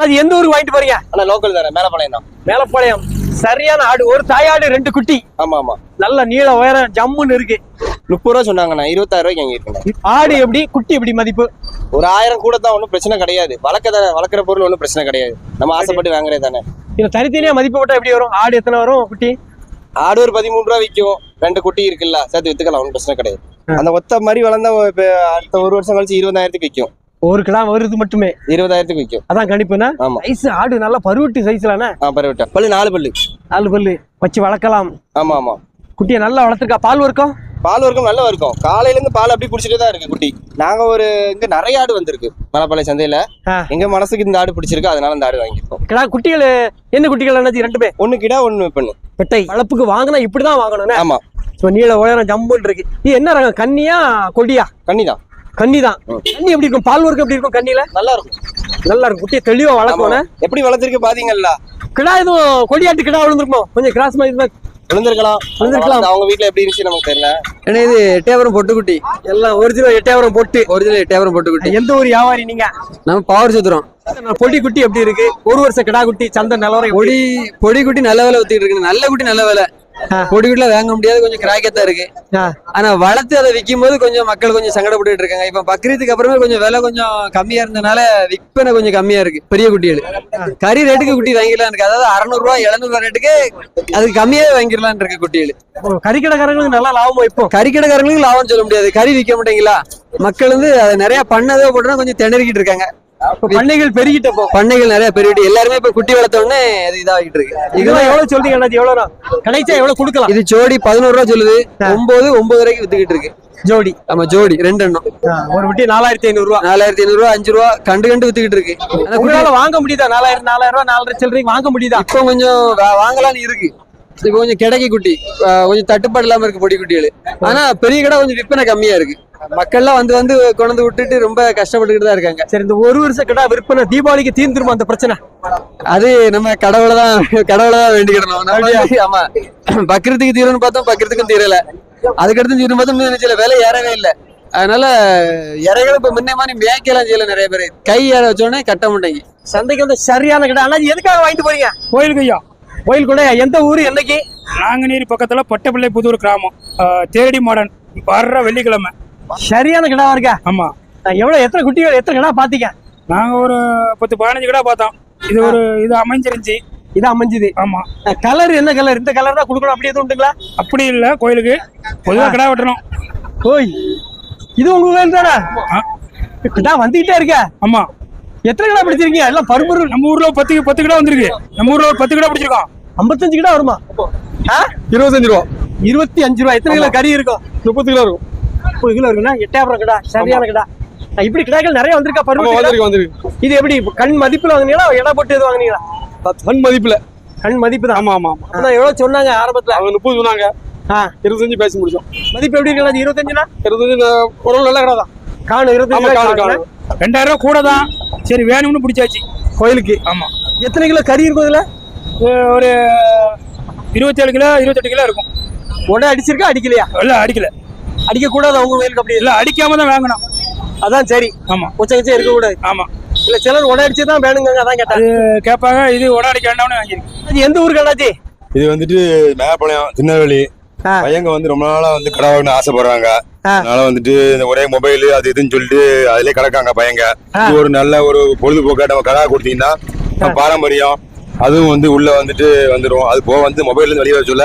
அது எந்த ஊருக்கு வாங்கிட்டு போறீங்க? ஆனா லோக்கல் தானே, மேலப்பாளையம் தான். மேலப்பாளையம். சரியான ஆடு, ஒரு தாயாடு 2 குட்டி. ஆமா ஆமா, நல்ல நீள உயரம் ஜம்முன்னு இருக்கு. 30 ரூபா சொன்னாங்கண்ணா, 26 ரூபாய்க்கு அங்க இருக்குண்ணா. ஆடு எப்படி, குட்டி எப்படி மதிப்பு? ஒரு 1000 கூட தான், ஒன்றும் பிரச்சனை கிடையாது. வளர்க்குற பொருள் ஒன்றும் பிரச்சனை கிடையாது, நம்ம ஆசைப்பட்டு வாங்குறது தானே. இது தனித்தனியா மதிப்பு போட்டா எப்படி வரும்? ஆடு எத்தனை வரும் குட்டி? ஆடு ஒரு 13 ரூபா விற்கும், 2 குட்டி இருக்குல்ல, சேர்த்து வித்துக்கலாம், ஒன்றும் பிரச்சனை கிடையாது. அந்த ஒத்த மாதிரி வளர்ந்தா அடுத்த 1 வருஷம் கழிச்சு 20,000க்கு விற்கும். ஒரு கிலோ வருது மட்டுமே 20,000க்கு விற்கும். அதான் கணிப்புனா. சைஸ் ஆடு நல்லா பருவட்டு சைஸ்லானே. பருவட்டா பல்லு 4 பல்லு. 4 பல்லு வச்சு வளர்க்கலாம். ஆமா ஆமா, குட்டியை நல்லா வளர்த்துருக்கா. பால் வர்க்கம்? பால் வர்க்கம் நல்லா இருக்கும். காலையில இருந்து பால் அப்படி குடிச்சிட்டு தான் இருக்கு குட்டி. நாங்க இங்க நிறைய ஆடு வந்திருக்கு மேலப்பாளையம் சந்தையில. எங்க மனசுக்கு இந்த ஆடு பிடிச்சிருக்கு, அதனால இந்த ஆடு வாங்கிருக்கோம். குட்டிகள் என்ன குட்டிகள்? என்னது? 2 ஒண்ணு கிடா, ஒண்ணு பெண்ணு. பெட்டை வளர்ப்புக்கு வாங்கினா இப்படிதான் வாங்கணும். ஆமா. நீள உயரம் ஜம்புன்னு இருக்கு. இது என்ன ரகம்? கன்னியா கொடியா? கன்னிதான். கன்னிதான். கன்னி எப்படி இருக்கும்? பால் வர்க்கம் எப்படி இருக்கும் கண்ணில? நல்லா இருக்கும். நல்லா இருக்கும். குட்டியை தெளிவா வளர்க்கணும். எப்படி வளர்த்திருக்கு பாத்தீங்களா? கிடா எதுவும் கொடியாட்டு கிடா விழுந்திருக்குமோ? கொஞ்சம் கிராஸ் மாதிரி விழுந்திருக்கலாம். அவங்க வீட்டுல எப்படி இருந்துச்சு நமக்கு தெரியல. ஏன்னா இது எட்டயபுரம் பொட்டுக்குட்டி. எல்லாம் ஒரிஜினல் எட்டயபுரம் பொட்டு. ஒரிஜினல் எட்டயபுரம் பொட்டுக்குட்டி. எந்த ஒரு வியாபாரி நீங்க? நம்ம பவர் சுத்துறோம். பொடி குட்டி எப்படி இருக்கு? 1 வருஷ கிடா குட்டி சந்தை நிலவரம். பொடி குட்டி நல்ல விலை ஊத்திட்டு இருக்கு. நல்ல குட்டி நல்ல விலை. பொடி குட்டில வாங்க முடியாது, கொஞ்சம் கிராக்கத்தான் இருக்கு. ஆனா வளர்த்து அதை விற்கும் போது கொஞ்சம் மக்கள் கொஞ்சம் சங்கடப்பட்டு இருக்காங்க. இப்ப பக்ரீத்துக்கு அப்புறமே கொஞ்சம் விலை கொஞ்சம் கம்மியா இருந்தனால விற்பனை கொஞ்சம் கம்மியா இருக்கு. பெரிய குட்டிகள் கறி ரேட்டுக்கு குட்டி வாங்கிடலாம் இருக்கு. அதாவது 600 ரூபா 700 ரூபா ரேட்டுக்கு அதுக்கு கம்மியாவே வாங்கிடலாம் இருக்கு குட்டிகள். கறிக்கடைக்காரங்களுக்கு நல்லா லாபம். இப்போ கறிக்கடைக்காரங்களுக்கு லாபம் சொல்ல முடியாது, கறி விற்க மாட்டேங்களா. மக்கள் அதை நிறைய பண்ணதோ போட்டுனா கொஞ்சம் திணறிக்கிட்டு இருக்காங்க. பண்ணைகள் பெருகிட்ட பண்ணைகள் நிறைய பெருகிட்டு எல்லாருமே இப்ப குட்டி வளர்த்த உடனே அது இதாகிட்டு இருக்கு. இதெல்லாம் எவ்வளவு சொல்றீங்க? எவ்வளவு கிடைச்சா எவ்வளவு கொடுக்கலாம்? இது ஜோடி 11 ரூபா சொல்லுது. 9 ரூபாய்க்கு வித்துக்கிட்டு இருக்கு ஜோடி. ஆமா ஜோடி 2 எண்ணம். ஒரு குட்டி 4500 ரூபா. 4500 ரூபா 5 ரூபா கண்டு வித்துக்கிட்டு இருக்கு. உங்களால வாங்க முடியுதா? 4000 ரூபா 4,500 சில்லறைக்கு வாங்க முடியுதா? இப்போ கொஞ்சம் வாங்கலாம்னு இருக்கு. இப்போ கொஞ்சம் கிடைக்கி குட்டி கொஞ்சம் தட்டுப்பாடு இல்லாம இருக்கு பொடி குட்டிகள். ஆனா பெரிய கடை கொஞ்சம் விற்பனை கம்மியா இருக்கு. மக்கள்லாம் வந்து கொண்டு விட்டுட்டு ரொம்ப கஷ்டப்பட்டுக்கிட்டு தான் இருக்காங்க. சரி, இந்த 1 வருஷ கடை விற்பனை தீபாவளிக்கு தீர்ந்துருமா அந்த பிரச்சனை? அது நம்ம கடவுளை தான் வேண்டிக்கிடணும். ஆமா, பக்ரீத்துக்கு தீரும்னு பார்த்தோம், பக்ரீத்துக்கும் தீரல. அதுக்கடுத்து தீரும் பார்த்தோம், நினைச்சல வேலை ஏறவே இல்லை. அதனால இறைகளும் இப்ப முன்னே மாதிரி மேய்க்கலாம் செய்யல. நிறைய பேர் கை ஏற வச்சோடனே கட்ட மாட்டேங்க. சந்தைக்கு வந்து சரியான கடை. ஆனா எதுக்காக வாங்கிட்டு போறீங்க? கோயிலுக்கு ஐயா. கோயில் கூட எந்த ஊரு? என்னைக்கு? நாங்குநேரி பக்கத்துல பட்டப்பிள்ளை புதூர் கிராமம். தேடி மாடன் வர்ற வெள்ளிக்கிழமை. சரியான கிடா இருக்கா? ஆமா. எத்தனை குட்டிகள் எத்தனை கிடா பாத்தீங்க? நாங்க ஒரு 10-15 கிடா பார்த்தோம். இது அமைஞ்சிருந்துச்சு. இது அமைஞ்சுது. ஆமா. கலர் என்ன கலர்? இந்த கலர் தான் கொடுக்கணும் அப்படி எதுவும் உண்டுங்களா? அப்படி இல்ல, கோயிலுக்கு பொதுவாக கிடா வெட்டணும். ஓய், இது உங்க கோயில் தானே? கிடா வந்துகிட்டே இருக்க. ஆமா. எத்தனை கிடா பிடிச்சிருக்கீங்க? எல்லாம் பரும்பொருள். நம்ம ஊர்ல 10 கிடா வந்திருக்கு. நம்ம ஊர்ல ஒரு 10 கிடா பிடிச்சிருக்கோம். 55 கிலோ வருமா? 25 ரூபா. 25 ரூபா. எத்தனை கிலோ கறி இருக்கும்? 30 கிலோ இருக்கும். 30 கிலோ இருக்குன்னா எட்டயபுரம் கடா. சரியான கடா. இப்படி கிடாக்கள் நிறைய வந்திருக்கா? வந்திருக்கு. இது எப்படி கண் மதிப்புல வாங்குனீங்களா, எடை போட்டு எது வாங்குனீங்களா? கண் மதிப்புல. கண் மதிப்பு தான். ஆமா ஆமா. அதான் எவ்வளவு சொன்னாங்க ஆரம்பத்துல? அவங்க 30 சொன்னாங்க. 25 பேசி முடிச்சோம். மதிப்பு எப்படி இருக்கு? 25னா 25 ஒரு நல்ல கடை தான். காணும் 25. 2000 ரூபா கூட தான். சரி, வேணும்னு பிடிச்சாச்சு கோயிலுக்கு. ஆமா. எத்தனை கிலோ கறி இருக்கும் இதுல? ஒரு 27 கிலோ 28 கிலோ இருக்கும். உடனே அடிச்சிருக்கா அடிக்கலையா? இல்ல, அடிக்கல. அடிக்க கூடாது அவங்க கோயிலுக்கு. அப்படி இல்ல, அடிக்காம தான் வாங்கணும். அதான் சரி. ஆமா. உச்ச இருக்க கூடாது. ஆமா. இல்ல, சிலர் உடனே அடிச்சுதான் வேணுங்க. அதான் கேட்டாங்க. கேட்பாங்க. இது உடனே அடிக்க வேண்டாம்னு வாங்கிருக்கு. அது எந்த ஊருக்கு அண்ணாச்சி? இது வந்துட்டு மேலப்பாளையம் திருநெல்வேலி. பையங்க வந்து ரொம்ப நாளா வந்து கடை வாங்கணும்னு ஆசைப்படுறாங்க. அதனால வந்துட்டு இந்த ஒரே மொபைல் அது இதுன்னு சொல்லிட்டு அதுலயே கிடக்காங்க பையங்க. இது ஒரு நல்ல ஒரு பொழுதுபோக்கா நம்ம கடை கொடுத்தீங்கன்னா பாரம்பரியம் அதுவும் வந்து உள்ள வந்துட்டு வந்துடும். அது போக வந்து மொபைல்ல இருந்து வெளியே வர சொல்ல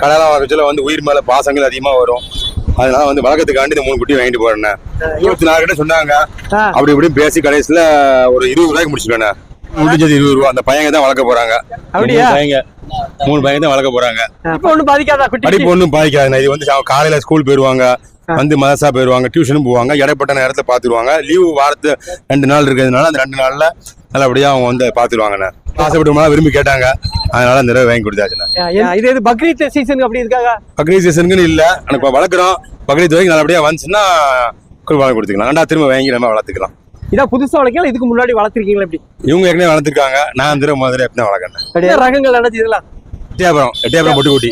கடையெல்லாம் வர சொல்ல வந்து உயிர் மேல பாசங்கள் அதிகமா வரும். அதனால வந்து வழக்கத்துக்காண்டி இந்த 3 குட்டி வாங்கிட்டு போறேன். 24 கிட்ட சொன்னாங்க. அப்படி இப்படி பேசி கடைசியில ஒரு 20 ரூபாய்க்கு முடிச்சுக்கோண்ணே. முடிஞ்சது 20 ரூபா. அந்த பையங்க தான் வளர்க்க போறாங்க. அப்படியா? 3 பையன் தான் வளர்க்க போறாங்க. இப்ப ஒண்ணும் பாதிக்காதா? படிப்பு ஒன்றும் பாதிக்காது. இது வந்து காலையில ஸ்கூல் போயிருவாங்க, வந்து மதரசா போயிருவாங்க, டியூஷனும் போவாங்க. இடைப்பட்ட நேரத்துல பாத்துருவாங்க. லீவு வாரத்து 2 நாள் இருக்கிறதுனால அந்த 2 நாள்ல நல்லபடியா அவங்க வந்து பாத்துருவாங்கண்ணே. ஆசைப்பட்டு விரும்பி கேட்டாங்க, அதனால இந்த வாங்கி கொடுத்தாச்சுண்ணே. இது பக்ரீத் சீசனுக்கு அப்படி இருக்காங்க? பக்ரீத் சீசனுக்குன்னு இல்ல, எனக்கு வளர்க்குறோம். பக்ரீத் வரைக்கும் நல்லபடியா வந்துச்சுன்னா வாங்கி கொடுத்துக்கலாம். 2 திரும்ப வாங்கி நம்ம வளர்த்துக்கலாம். இதான் புதுசா வளர்க்கலாம். இதுக்கு முன்னாடி வளர்த்திருக்கீங்களா? எப்படி? இவங்க ஏற்கனவே வளர்த்துருக்காங்க. நான் முதல்ல எப்படி வளர்க்கறேன். ரகங்கள் என்ன இதெல்லாம்? எட்டயபுரம் பொட்டு குட்டி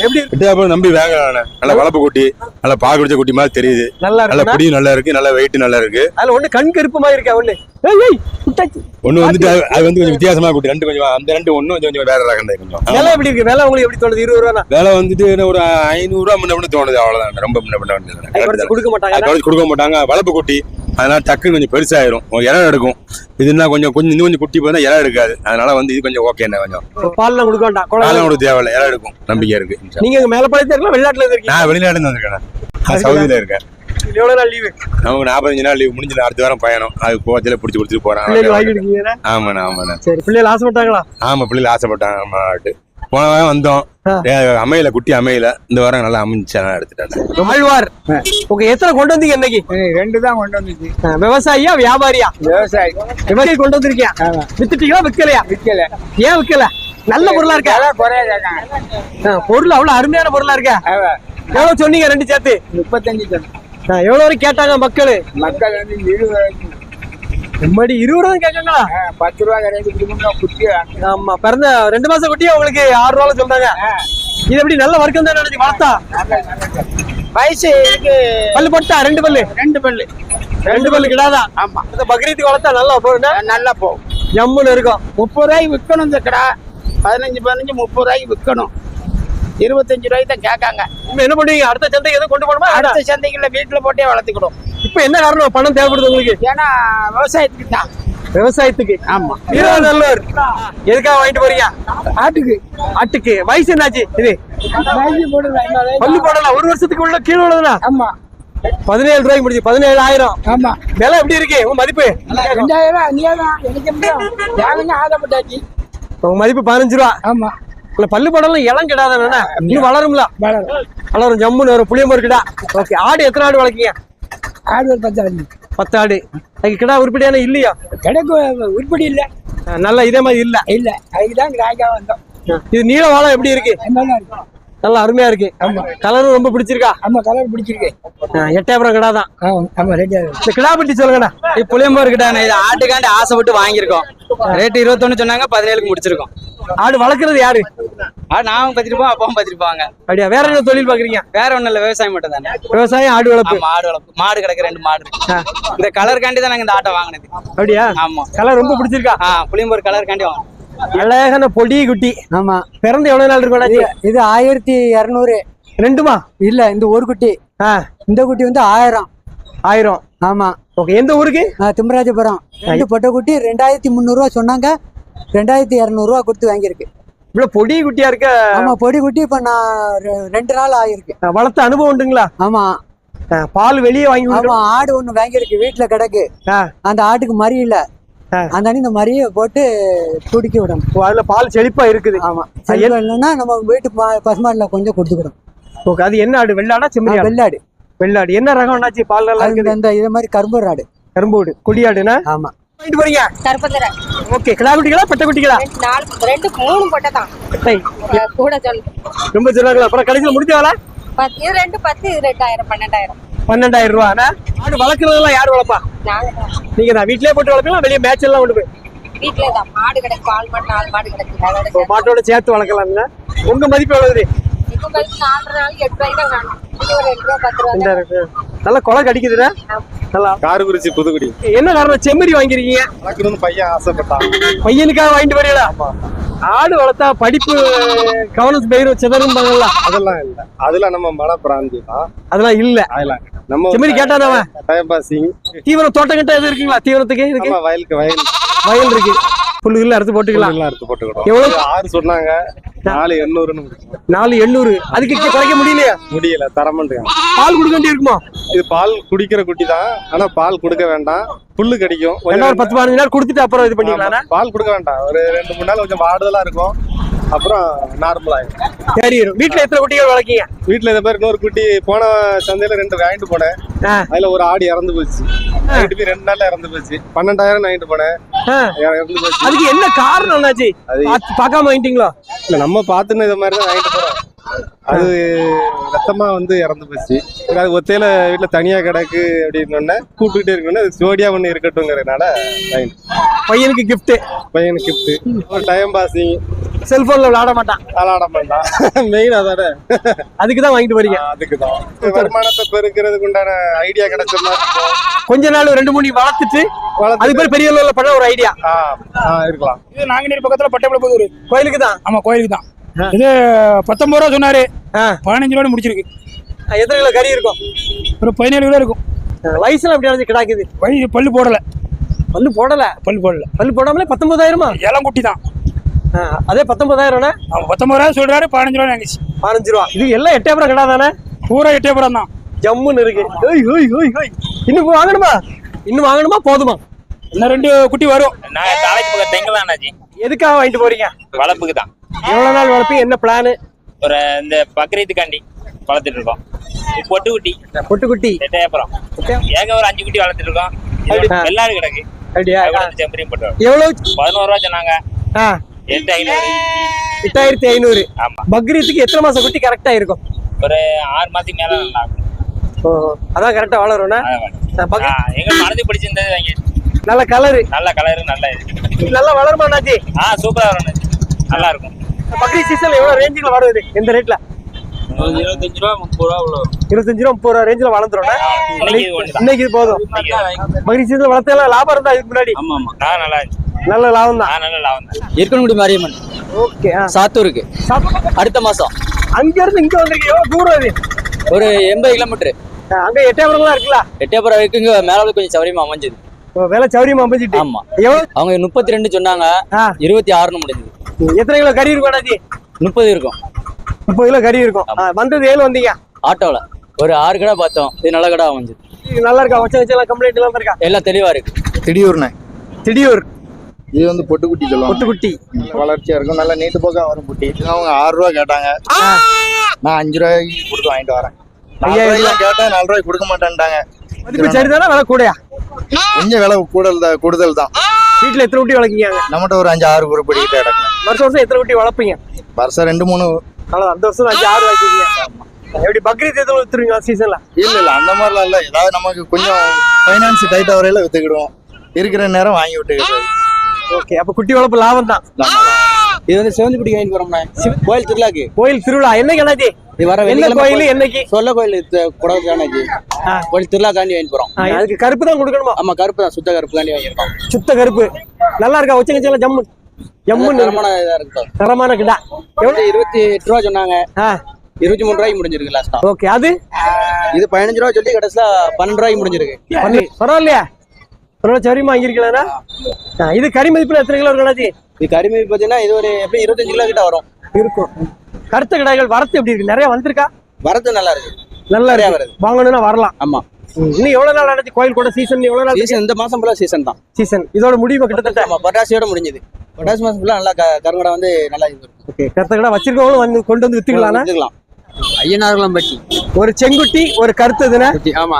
எப்படி எட்டயபுரம் நம்பி வாங்கலாம். நல்ல வளர்ப்பு குட்டி, நல்ல பால் குடிச்ச குட்டி மாதிரி தெரியுது. நல்லா நல்ல இருக்கு பிடியும் நல்லா இருக்கு, நல்ல வெயிட் நல்லா இருக்கு. அதுல ஒண்ணு கண் கருப்பு மாதிரி இருக்கா ஒண்ணு. ஒண்ணு வந்துட்டு அது வந்து கொஞ்சம் வித்தியாசமா குட்டி. ரெண்டு கொஞ்சம் அந்த ரெண்டு ஒண்ணு கொஞ்சம் வேற ரகம் கொஞ்சம். விலை எப்படி இருக்கு? விலை உங்களுக்கு எப்படி தோணுது? 20 ரூபா வேலை வந்துட்டு ஒரு 500 ரூபா முன்ன தோணுது. அவ்வளவுதான், ரொம்ப முன்ன கொடுக்க மாட்டாங்க. கொடுக்க மாட்டாங்க. வளர்ப்பு குட்டி அதனால டக்குன்னு கொஞ்சம் பெருசாயிரும், இடம் எடுக்கும். இதுனா கொஞ்சம் இன்னும் கொஞ்சம் குட்டி போனா இடம் எடுக்காது. அதனால வந்து இது கொஞ்சம் ஓகே. கொஞ்சம் பால்லாம் கொடுக்க வேண்டாம், பால்லாம் கொடுக்க தேவையில்லை, இடம் எடுக்கும். நம்பிக்கை இருக்கு. நீங்க மேலப்பாளையத்துல இருக்கீங்களா வெளிநாட்டுல இருக்கீங்க? நான் வெளிநாட்டுல வந்திருக்கேன், சவுதியில இருக்கேன். எவ்வளவு நாள் லீவு? நமக்கு 45 நாள் லீவு முடிஞ்சு அடுத்த வாரம் பயணம். அது கோவத்தில பிடிச்சி கொடுத்துட்டு போறான். ஆமாண்ணா. சரி, பிள்ளைகள் ஆசைப்பட்டாங்களா? ஆமா, பிள்ளைகள் ஆசைப்பட்டாங்க. போன வாரம் வந்தோம், அமையல, குட்டி அமையல. இந்த வாரம் நல்லா அமைஞ்சா எடுத்துட்டாங்க. ஆழ்வார் ஓகே. எத்தனை கொண்டு வந்தீங்க இன்னைக்கு? 2 தான் கொண்டு வந்துச்சு. விவசாயியா வியாபாரியா? விவசாயி. விவசாயி கொண்டு வந்திருக்கியா? வித்துட்டீங்களா? விக்கலையா? விக்கல. ஏன் விக்கல? நல்ல பொருளா இருக்கா? பொருள் அவ்வளவு அருமையான பொருளா இருக்கா? எவ்வளவு சொன்னீங்க ரெண்டு சேர்த்து? 35 சொன்னேன். எவ்வளவு வரைக்கும் கேட்டாங்க மக்கள்? மக்கள் வந்து 20 மடி 20 ரூபா கேட்காங்களா? 10 ரூபா கிடையாது குட்டி. ஆமா, பிறந்த 2 மாசம் குட்டியே உங்களுக்கு 6 ரூபாய் சொல்றாங்க. இது எப்படி நல்ல வர்க்கம் தான் நினைச்சு வளர்த்தா? வயசு இருக்கு. பல்லு போட்டா? 2 பல்லு. 2 பல்லு. 2 பல்லு கிடாதான். ஆமா, இந்த பக்ரீத்துக்கு வளர்த்தா நல்லா போகுது. நல்லா போகும். ஜம்முன்னு இருக்கும். 30 ரூபாய்க்கு விற்கணும். இந்த கடை 15 30 ரூபாய்க்கு விற்கணும். 25 ரூபாய்க்கு தான் கேட்காங்க. என்ன பண்ணுவீங்க? அடுத்த சந்தைக்கு எதுவும் கொண்டு போகணுமா? அடுத்த சந்தைக்குள்ள வீட்டுல போட்டே வளர்த்துக்கிடும். இப்ப என்ன காரணம்? பணம் தேவைப்படுது உங்களுக்கு? ஏன்னா விவசாயத்துக்கு தான். விவசாயத்துக்கு. ஆமா. வீரநல்லூர் எதுக்காக வாங்கிட்டு போறீங்க? ஆட்டுக்கு. ஆட்டுக்கு. வயசு என்னாச்சு? இது பல்லு போடலாம். 1 வருஷத்துக்கு உள்ள கீழே உள்ளதுனா? ஆமா. 17 ரூபாய்க்கு முடிஞ்சு 17,000. ஆமா. விலை எப்படி இருக்கு உங்க மதிப்பு? 2000 நீதான் எனக்கு ஆசைப்பட்டாச்சு. உங்க மதிப்பு 15 ரூபா. ஆமா. இல்ல பல்லு போடலாம், இளம் கிடாத இன்னும் வளரும்ல? வளரும், ஜம்முன்னு வரும். புளியம்பு இருக்குடா. ஓகே. ஆடு எத்தனை ஆடு வளர்க்கீங்க? ஆடு ஒரு 10 ஆடு. 10 ஆடு. அதுக்கு கிடா உருப்படியான இல்லையா? கிடக்கு உருப்படி இல்ல. நல்லா இதே மாதிரி இல்ல. இல்ல, அதுக்குதான் கிராக்கா வந்தோம். இது நீல வாழை எப்படி இருக்கு? நல்லா இருக்கு. நல்லா அருமையா இருக்கு. ஆமா. கலரும் ரொம்ப பிடிச்சிருக்கா? ஆமா, கலர் பிடிச்சிருக்கு. எட்டயபுரம் கிடா தான். ஆமா, ரெடியா. இந்த கிடா பட்டி சொல்லுங்கடா. இது புளியம்பூர் கிட்ட இது ஆட்டுக்காண்டி ஆசைப்பட்டு வாங்கியிருக்கோம். ரேட்டு 21 சொன்னாங்க, 17க்கு முடிச்சிருக்கோம். ஆடு வளர்க்கறது யாரு? நானும் பத்திருப்போம், அப்பாவும் பத்திருப்பாங்க. அப்படியா? வேற என்ன தொழில் பாக்குறீங்க? வேற ஒண்ணும் இல்ல, விவசாயம் மட்டும் தானே. விவசாயம், ஆடு வளர்ப்பு. ஆடு வளர்ப்பு. மாடு கிடக்கு 2 மாடு இருக்கு. இந்த கலர் காண்டி தான் நாங்க இந்த ஆட்டை வாங்கினது. அப்படியா? ஆமா. கலர் ரொம்ப பிடிச்சிருக்கா? புளியம்பூர் கலர் காண்டி வாங்க. அழகான பொடி குட்டி. ஆமா. பிறந்து எவ்வளவு நாள் இருக்கும்? இது 1200. ரெண்டுமா? இல்ல, இந்த ஒரு குட்டி. இந்த குட்டி வந்து 1000. ஆமா. ஓகே. எந்த ஊருக்கு? திம்மராஜபுரம். 2 பொட்டை குட்டி 2300 ரூபா சொன்னாங்க. 2200 ரூபா கொடுத்து வாங்கியிருக்கு. இவ்வளவு பொடி குட்டியா இருக்க? ஆமா, பொடி குட்டி இப்ப நான் 2 நாள் ஆயிருக்கு. வளர்த்த அனுபவம் உண்டுங்களா? ஆமா. பால் வெளியே வாங்கி? ஆமா, ஆடு ஒண்ணு வாங்கியிருக்கு, வீட்டுல கிடக்கு. அந்த ஆட்டுக்கு மறி இல்ல, அந்த இந்த மறிய போட்டு குடிக்க விடணும். அதுல பால் செழிப்பா இருக்குது. ஆமா. செழிப்பா இல்லைன்னா நம்ம வீட்டு பசுமாடுல கொஞ்சம் கொடுத்துக்கிறோம். ஓகே. அது என்ன ஆடு? வெள்ளாடா செம்மறி? வெள்ளாடு. வெள்ளாடு. என்ன ரகம் என்னாச்சு? பால் நல்லா இருக்குது. இந்த இது மாதிரி கரும்பு ஆடு. கரும்போடு கொடியாடுனா? ஆமா. வாங்கிட்டு போறீங்க? கருப்பந்தரை. ஓகே. கிடா குட்டிகளா பெட்ட குட்டிகளா? 2 3 பொட்டை தான். கூட சொல்லு. ரொம்ப சொல்லாங்களா? அப்புறம் கடைசியில முடிஞ்சாங்களா? 10 இது 2 10 இது 2000 12000. 12,000 ரூபா. ஆடு வளர்க்கறதெல்லாம் யார் வளர்ப்பா? நீங்க தான் வீட்லயே போட்டு வளர்க்கலாம், வெளியே மேட்ச் எல்லாம் கொண்டு போய்? வீட்லயே தான். மாடு கிடக்கு, பால் மாடு 4 மாடு கிடக்கு. மாட்டோட சேர்த்து வளர்க்கலாம்ல. உங்க மதிப்பு எவ்வளவு? இப்போ மதிப்பு 4 நாளைக்கு 8 ரூபாய்க்கு தான் காணும். இது ஒரு 2 ரூபா 10 ரூபா. நல்லா கொலை கடிக்குதுடா. நல்லா. காரக்குறிச்சி புதுக்குடி. என்ன காரணம் செம்மறி வாங்கிருக்கீங்க? வளர்க்கணும்னு பையன் ஆசைப்பட்டான். பையனுக்காக வாங்கிட்டு வரீங்களா? ஆடு வளர்த்தா படிப்பு கவனம் பயிரும் சிதறும்பாங்கல்ல? அதெல்லாம் இல்ல. அதுல நம்ம மன பிராந்தி தான். அதெல்லாம் இல்ல. நம்ம செம்மறி கேட்டானவ டைம் பாசிங். தீவனம் தோட்டம் கிட்ட எது இருக்குங்களா? தீவனத்துக்கு இதுக்கு வயலுக்கு வயல் இருக்கு. புல்லுகள் அறுத்து போட்டுக்கலாம். எவ்வளவு? 6 சொன்னாங்க. 4,800. 4,800. அதுக்கு குறைக்க முடியலையா? முடியல, தரமாட்டேங்க. பால் கொடுக்க வேண்டி இருக்குமா? இது பால் குடிக்கிற குட்டி தான், ஆனா பால் கொடுக்க வேண்டாம். புல்லு கடிக்கும். ஒரு 10-15 நாள் கொடுத்துட்டு அப்புறம் இது பண்ணிக்கலாம். பால் கொடுக்க வேண்டாம். ஒரு 2-3 நாள் கொஞ்சம் வாடுதலா இருக்கும், அப்புறம் நார்மல் ஆயிடும். சரி. வீட்டுல எத்தனை குட்டிகள் வளர்க்கீங்க? வீட்டுல இந்த மாதிரி இன்னொரு குட்டி போன சந்தையில 2 வாங்கிட்டு போனேன். அதுல ஒரு ஆடு இறந்து போச்சு. 2 நாள்ல இறந்து போச்சு. 12,000 வாங்கிட்டு போனேன், இறந்து போச்சு. அதுக்கு என்ன காரணம் என்னாச்சு? பாக்காம வாங்கிட்டீங்களா? இல்ல, நம்ம பாத்துன்னு இந்த மாதிரி தான் வாங்கிட்டு போறோம். அது ரத்தமா வந்து இறந்து போச்சு. அது ஒத்தையில வீட்டுல தனியா கிடக்கு அப்படின்னு கூப்பிட்டுட்டே இருக்கணும். அது ஜோடியா ஒண்ணு இருக்கட்டும்ங்கிறதுனால வாங்கிட்டு. பையனுக்கு கிஃப்ட். பையனுக்கு கிஃப்ட். ஒரு டைம் பாசிங். செல்போன்ல விளையாட மாட்டான். விளாட மாட்டான். மெயின் அதானே. அதுக்கு தான் வாங்கிட்டு வரீங்க. அதுக்கு தான் வருமானத்தை பெருக்கிறதுக்கு உண்டான ஐடியா கிடைச்ச மாதிரி இருக்கும். கொஞ்ச நாள் 2-3 வளர்த்துட்டு அதுக்கு பேர் பெரிய லெவல்ல பண்ண ஒரு ஐடியா இருக்கலாம். இது நாங்குநேரி பக்கத்துல பட்டப்பள்ளி புதூர் கோயிலுக்கு தான். ஆமா கோயிலுக்கு தான். இது 19 ரூபா சொன்னாரு, 15 ரூபா முடிச்சிருக்கு. எத்தனை கிலோ கறி இருக்கும்? ஒரு 17 கிலோ இருக்கும். வயசுல அப்படி அடைஞ்சு கிடாக்குது. வயசு பல்லு போடல. பல்லு போடல. பல்லு போடாமலே 19,000. இளம் குட்டி தான். அதே 19,000. 19 ரூபா சொல்றாரு, 15 ரூபா வாங்கிச்சு. 15 ரூபா. இது எல்லாம் எட்டயபுரம் கடை தானே? பூரா எட்டயபுரம் தான். ஜம்முன்னு இருக்கு. இன்னும் வாங்கணுமா போதுமா? இன்னும் 2 குட்டி வரும். நான் தாளைக்கு பக்கம் தெங்கலாம் அண்ணாச்சி. எதுக்காக வாங்கிட்டு போறீங்க? வளர்ப்புக்கு தான். எவ்வளவு நாள் வளர்ப்பீங்க? என்ன பிளான்? ஒரு இந்த பக்ரீத்துக்காண்டி வளர்த்துட்டு இருக்கோம். பொட்டுக்குட்டி எட்டயபுரம் ஏங்க ஒரு 5 குட்டி வளர்த்துட்டு இருக்கோம். வெள்ளாடு கிடக்கு. செம்பரியும் போட்டு எவ்வளவு? 11 ரூபா சொன்னாங்க. 8,500. ஆமா. பக்ரீத்துக்கு எத்தனை மாசம் குட்டி கரெக்டா இருக்கும்? ஒரு 6 மாசத்துக்கு மேல நல்லா இருக்கும். அதான் கரெக்டா வளரும்னா? எங்க மனது பிடிச்சிருந்தது வாங்கி. நல்ல கலரு. நல்ல கலரு நல்ல இது. நல்லா வளருமா அண்ணாச்சி? சூப்பரா வரும். நல்லா இருக்கும். பக்ரீத் சீசன்ல எவ்வளவு ரேஞ்சுல வருது? எந்த ரேட்ல? 25 ரூபா 30 ரூபா உள்ள 25 ரூபா 30 ரூபா ரேஞ்சில வளர்ந்துரும். இன்னைக்கு இது போதும். பக்ரீத் சீசன்ல வளர்த்தல லாபம் இருந்தா இதுக்கு முன்னாடி? ஆமா ஆமா. நல்லா இருந்துச்சு. நல்ல லாபம் தான். நல்ல லாபம் தான். இருக்கன்குடி மாரியம்மன். ஓகே. சாத்தூருக்கு அடுத்த மாசம். அங்க இருந்து இங்க வந்திருக்கீங்க. எவ்வளவு தூரம் அது? ஒரு 80 கிலோமீட்டர். அங்க எட்டயபுரம் தான் இருக்குல்ல? எட்டயபுரம் வரைக்கும் இங்க மேல கொஞ்சம் சௌரியமா அமைஞ்சது. வேலை சௌரியமா அமைஞ்சிட்டு. ஆமா. எவ்வளவு? அவங்க 32 சொன்னாங்க, 26 முடிஞ்சது. எத்தனை கிலோ கறி இருக்கும் அண்ணாச்சி? 30 இருக்கும். 30 கிலோ கறி இருக்கும். வந்தது ஏழு வந்தீங்க ஆட்டோல ஒரு 6 கடை பார்த்தோம். இது நல்ல கடை அமைஞ்சது. நல்லா இருக்கா? வச்ச கம்ப்ளைண்ட் எல்லாம் இருக்கா? எல்லாம் தெளிவா இருக்கு. திடீர் இது வந்து பொட்டுக்குட்டி சொல்லுவாங்க. பொட்டுக்குட்டி வளர்ச்சியா இருக்கும். நல்ல நீட்டு போக்கா வரும் குட்டி. அவங்க 6 ரூபா கேட்டாங்க. நான் 5 ரூபாய்க்கு கொடுத்து வாங்கிட்டு வரேன். 5,000 கேட்டா 4 ரூபாய்க்கு கொடுக்க மாட்டேன்ட்டாங்க. மதிப்பு சரிதானா? விலை கூடயா? கொஞ்சம் விலை கூடுதல் தான். வீட்டுல எத்தனை குட்டி வளர்க்கீங்க? நம்மகிட்ட ஒரு 5-6 உருப்படி கிட்ட கிடக்கும். வருஷம் எத்தனை குட்டி வளர்ப்பீங்க? வருஷம் 2-3. அவ்வளவு. அந்த வருஷம் 5-6 வச்சுக்கீங்க. எப்படி பக்ரீத் எதுவும் வித்துருவீங்க சீசன்ல? இல்ல அந்த மாதிரிலாம் இல்ல. ஏதாவது நமக்கு கொஞ்சம் பைனான்ஸ் டைட்டா வரையில வித்துக்கிடுவோம். இருக்கிற நேரம் வாங்கி விட்டுக்கிட்டு. ஓகே. அப்ப குட்டி வளர்ப்பு லாபம் தான். இது வந்து சிவந்தி குட்டி வாங்கி போறோம்னா கோயில் திருவிழாக்கு. கோயில் திருவிழா என்னைக்கு அண்ணாச்சி? இது வர என்ன கோயில் என்னைக்கு? சொல்ல கோயில் குடவுக்காண்டி கோயில் திருவிழாக்காண்டி வாங்கி போறோம். அதுக்கு கருப்பு தான் கொடுக்கணுமா? ஆமா கருப்பு தான். சுத்த கருப்பு காண்டி வாங்கிருக்கோம். சுத்த கருப்பு நல்லா இருக்கா? வச்சங்க ஜம்மு தரமான இதா இருக்கு. தரமான கிடா. எவ்வளவு? 28 ரூபா சொன்னாங்க. 23 ரூபாய்க்கு முடிஞ்சிருக்கு லாஸ்டா. ஓகே. அது இது 15 ரூபா சொல்லி கடைசியில 12 ரூபாய்க்கு முடிஞ்சிருக்கு. பரவாயில்லையா? பரவாயில்ல. சரிமா வாங்கிருக்கலா? இது கறி மதிப்புல எத்தனை கிலோ இருக்கும்? இது கறி மதிப்பு பாத்தீங்கன்னா இது ஒரு எப்படி 25 கிலோ கிட்ட வரும் இருக்கும். கருத்த கிடாய்கள் வரத்து எப்படி இருக்கு? நிறைய வந்திருக்கா? வரது நல்லா இருக்கு. நல்லா இருக்கு. வாங்கணும்னா வரலாம். ஆமா. இன்னும் எவ்வளவு நாள் ஆனது கோயில் கூட சீசன்? எவ்வளவு நாள் சீசன்? இந்த மாசம் ஃபுல்லா சீசன் தான். சீசன் இதோட முடிவு கிட்டத்தட்ட. ஆமா. பட்டாசியோட முடிஞ்சது. பட்டாசி மாசம் ஃபுல்லா நல்லா கருங்கடை வந்து நல்லா இருக்கு. ஓகே. கருத்த கடை வச்சிருக்கவங்களும் வந்து கொண்டு வந்து வித்துக்கலாம். ஐயனார்குளம் பட்டி ஒரு செங்குட்டி ஒரு கருத்ததுனா? ஆமா.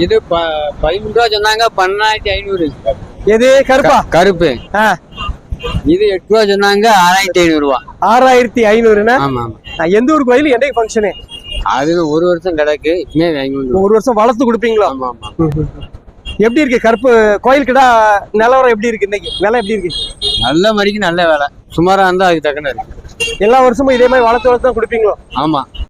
இது 13 ரூபா சொன்னாங்க. 12,500. எது கருப்பா? கருப்பு. இது 8 ரூபா சொன்னாங்க. 6,500 ரூபா. 6,500. ஆமா ஆமா. எந்த ஊர் கோயில் என்னைக்கு ஃபங்க்ஷனு? அது ஒரு வருஷம் கிடக்கு. ஒரு வருஷம் வளர்த்து கொடுப்பீங்களா? ஆமா ஆமா. எப்படி இருக்கு கருப்பு கோயில் கிடா நிலவரம்? எப்படி இருக்கு இன்னைக்கு? விலை எப்படி இருக்கு? நல்ல மாதிரிக்கு நல்ல வேலை. சுமாரா இருந்தா அதுக்கு தக்கன இருக்கு. எல்லா வருஷமும் இதே மாதிரி வளர்த்து தான் கொடுப்பீங்களோ? ஆமா.